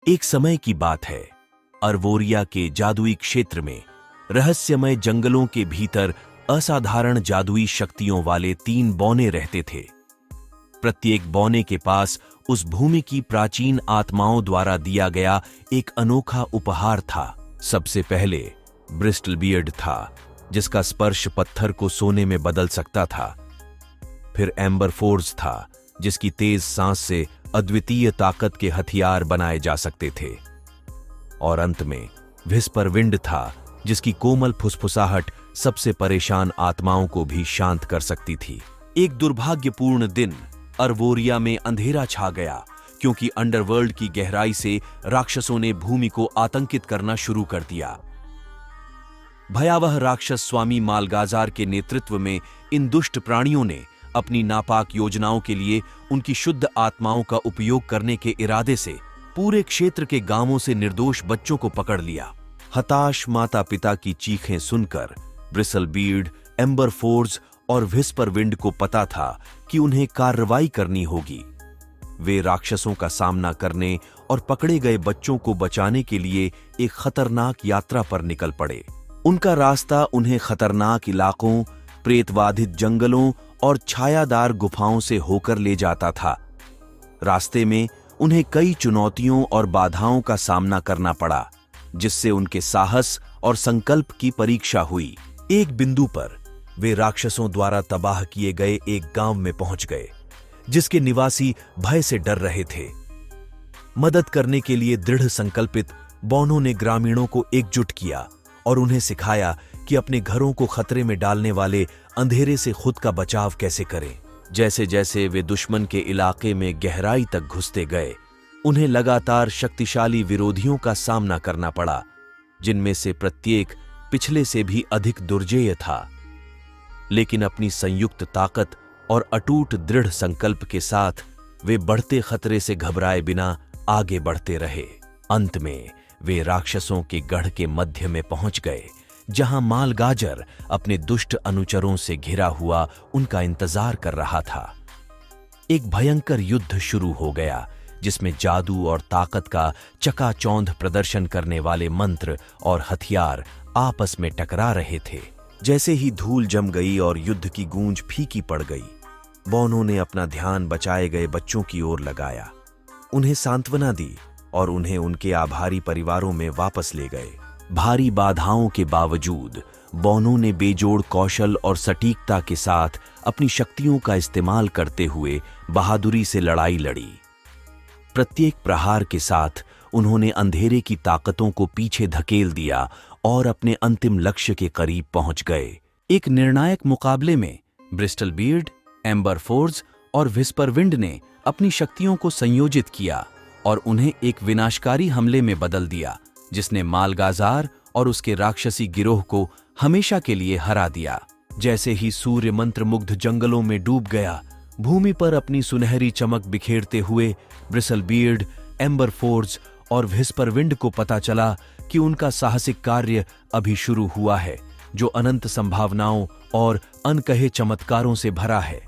एक समय की बात है, अर्वोरिया के जादुई क्षेत्र में रहस्यमय जंगलों के भीतर असाधारण जादुई शक्तियों वाले 3 बौने रहते थे। प्रत्येक बौने के पास उस भूमि की प्राचीन आत्माओं द्वारा दिया गया एक अनोखा उपहार था। सबसे पहले ब्रिस्टलबियर्ड था, जिसका स्पर्श पत्थर को सोने में बदल सकता था। फिर एम्बरफोर्ज था, जिसकी तेज सांस से अद्वितीय ताकत के हथियार बनाए जा सकते थे। और अंत में व्हिस्परविंड था, जिसकी कोमल फुसफुसाहट सबसे परेशान आत्माओं को भी शांत कर सकती थी। एक दुर्भाग्यपूर्ण दिन अर्वोरिया में अंधेरा छा गया, क्योंकि अंडरवर्ल्ड की गहराई से राक्षसों ने भूमि को आतंकित करना शुरू कर दिया। भयावह राक्षस स्वामी मालगाजार के नेतृत्व में इन दुष्ट प्राणियों ने अपनी नापाक योजनाओं के लिए उनकी शुद्ध आत्माओं का उपयोग करने के इरादे से पूरे क्षेत्र के गांवों से निर्दोष बच्चों को पकड़ लिया। हताश माता पिता की चीखें सुनकर ब्रिसलबीर्ड, एम्बरफोर्ज और व्हिस्परविंड को पता था कि उन्हें कार्रवाई करनी होगी। वे राक्षसों का सामना करने और पकड़े गए बच्चों को बचाने के लिए एक खतरनाक यात्रा पर निकल पड़े। उनका रास्ता उन्हें खतरनाक इलाकों, प्रेतवाधित जंगलों और छायादार गुफाओं से होकर ले जाता था। रास्ते में उन्हें कई चुनौतियों और बाधाओं का सामना करना पड़ा, जिससे उनके साहस और संकल्प की परीक्षा हुई। एक बिंदु पर वे राक्षसों द्वारा तबाह किए गए एक गांव में पहुंच गए, जिसके निवासी भय से डर रहे थे। मदद करने के लिए दृढ़ संकल्पित बौनों ने ग्रामीणों को एकजुट किया और उन्हें सिखाया कि अपने घरों को खतरे में डालने वाले अंधेरे से खुद का बचाव कैसे करें। जैसे जैसे वे दुश्मन के इलाके में गहराई तक घुसते गए, उन्हें लगातार शक्तिशाली विरोधियों का सामना करना पड़ा, जिनमें से प्रत्येक पिछले से भी अधिक दुर्जेय था। लेकिन अपनी संयुक्त ताकत और अटूट दृढ़ संकल्प के साथ वे बढ़ते खतरे से घबराए बिना आगे बढ़ते रहे। अंत में वे राक्षसों के गढ़ के मध्य में पहुंच गए, जहां मालगाजर अपने दुष्ट अनुचरों से घिरा हुआ उनका इंतजार कर रहा था। एक भयंकर युद्ध शुरू हो गया, जिसमें जादू और ताकत का चकाचौंध प्रदर्शन करने वाले मंत्र और हथियार आपस में टकरा रहे थे। जैसे ही धूल जम गई और युद्ध की गूंज फीकी पड़ गई, बौनों ने अपना ध्यान बचाए गए बच्चों की ओर लगाया, उन्हें सांत्वना दी और उन्हें उनके आभारी परिवारों में वापस ले गए। भारी बाधाओं के बावजूद बौनों ने बेजोड़ कौशल और सटीकता के साथ अपनी शक्तियों का इस्तेमाल करते हुए बहादुरी से लड़ाई लड़ी। प्रत्येक प्रहार के साथ उन्होंने अंधेरे की ताकतों को पीछे धकेल दिया और अपने अंतिम लक्ष्य के करीब पहुंच गए। एक निर्णायक मुकाबले में ब्रिस्टलबियर्ड, एम्बरफोर्ज और व्हिस्परविंड ने अपनी शक्तियों को संयोजित किया और उन्हें एक विनाशकारी हमले में बदल दिया, जिसने मालगाजार और उसके राक्षसी गिरोह को हमेशा के लिए हरा दिया। जैसे ही सूर्य मंत्रमुग्ध जंगलों में डूब गया, भूमि पर अपनी सुनहरी चमक बिखेरते हुए ब्रिसलबियर्ड, एम्बरफोर्ज और व्हिस्परविंड को पता चला कि उनका साहसिक कार्य अभी शुरू हुआ है, जो अनंत संभावनाओं और अनकहे चमत्कारों से भरा है।